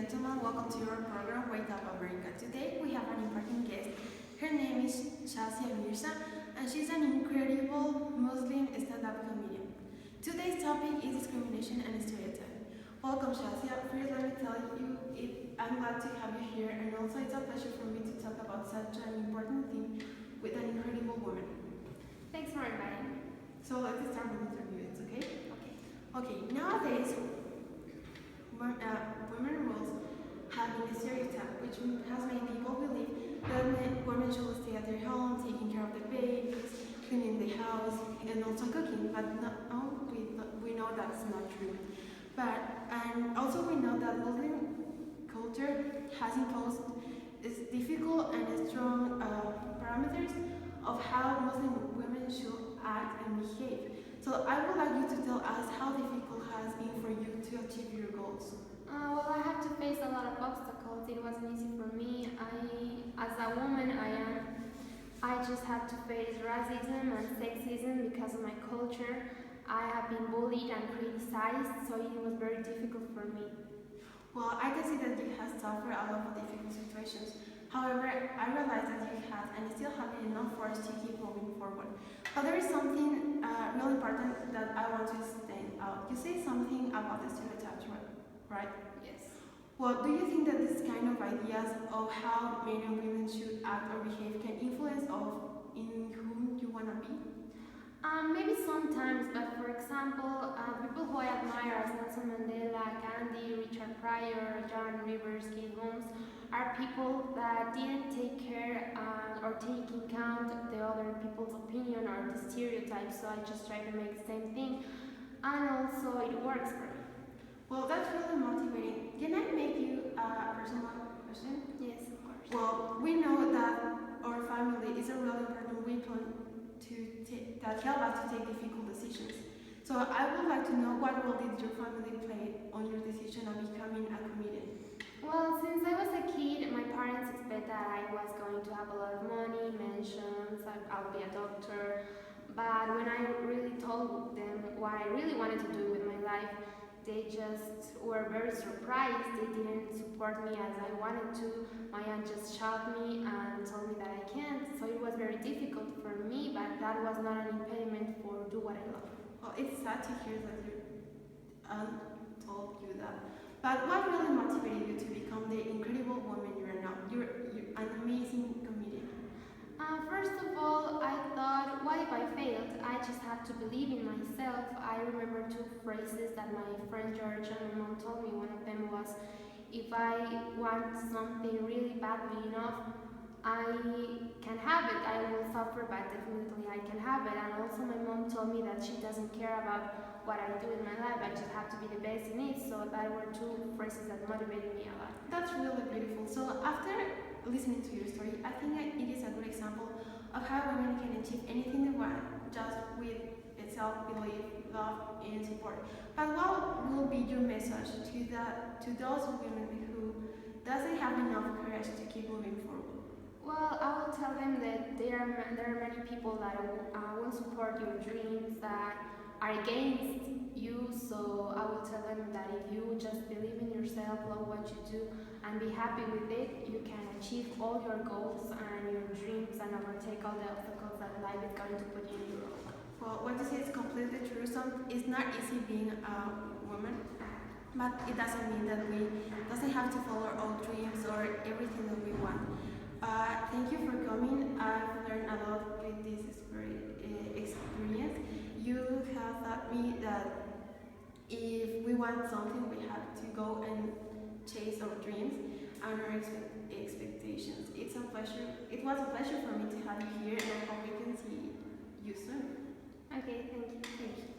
gentlemen, welcome to your program, Wake Up America. Today we have an important guest. Her name is Shazia Mirza, and she's an incredible Muslim stand-up comedian. Today's topic is discrimination and stereotype. Welcome, Shazia. First, let me tell you, I'm glad to have you here, and also it's a pleasure for me to talk about such an important thing with an incredible woman. Thanks for inviting me. So let's start with the interview, it's okay? Okay. Nowadays, women roles have been a stereotype, which has made people believe that women should stay at their home, taking care of the babies, cleaning the house, and also cooking. But we know that's not true. And also we know that Muslim culture has imposed difficult and strong parameters of how Muslim women should act and behave. So I would like you to tell us how difficult has been for you to achieve your goals. Well, I had to face a lot of obstacles. It wasn't easy for me. As a woman, I just had to face racism and sexism because of my culture. I have been bullied and criticized, so it was very difficult for me. Well, I can see that you have suffered a lot of difficult situations. However, I realize that you have and still have enough force to keep moving forward. But there is something really important that I want to stand out. You say something about the stereotypes, right? Yes. Well, do you think that this kind of ideas of how men and women should act or behave can influence in whom you want to be? Maybe sometimes, but for example, people who I admire as Nelson Mandela, Gandhi, Richard Pryor, John Rivers, Keith Holmes, are people that didn't take care or take into account the other people's opinion or the stereotypes, so I just try to make the same thing, and also it works for me. Well, that's really motivating. Can I make you a personal question? Yes, of course. Well, we know that our family is a really important weapon that help us to take difficult decisions. So I would like to know what role did your family play on your decision of becoming a comedian? Well, since I was a kid, my parents expect that I was going to have a lot of money, mansions, I'll be a doctor. But when I really told them what I really wanted to do with my life, they just were very surprised. They didn't support me as I wanted to. My aunt just shocked me and told me that I can't. So it was very difficult for me, but that was not an impediment for do what I love. Well, it's sad to hear that your aunt told you that. But what really motivated you to become the incredible woman you are now? You're an amazing comedian. First of all, I thought, what if I failed? I just have to believe in myself. I remember two phrases that my friend George and my mom told me. One of them was, if I want something really badly enough, I can have it. I will suffer, but definitely I can have it. And also my mom told me that she doesn't care about what I do in my life. I just have to be the best in it. So that were two phrases that motivated me a lot. That's really beautiful. So after listening to your story, I think it is a good example of how women can achieve anything they want just with self-belief, love, and support. But what will be your message to those women who doesn't have enough courage to keep moving forward? Well, I will tell them that there are many people that won't support your dreams, that are against you. So I will tell them that if you just believe in yourself, love what you do, and be happy with it, you can achieve all your goals and your dreams and overtake all the obstacles that life is going to put you in your road. Well, what you say is completely true. It's not easy being a woman, but it doesn't mean that we doesn't have to follow our dreams or everything that we want. Thank you for coming. I've learned a lot with this experience. You have taught me that if we want something, we have to go and chase our dreams and our expectations. It's a pleasure. It was a pleasure for me to have you here, and I hope we can see you soon. Okay, thank you.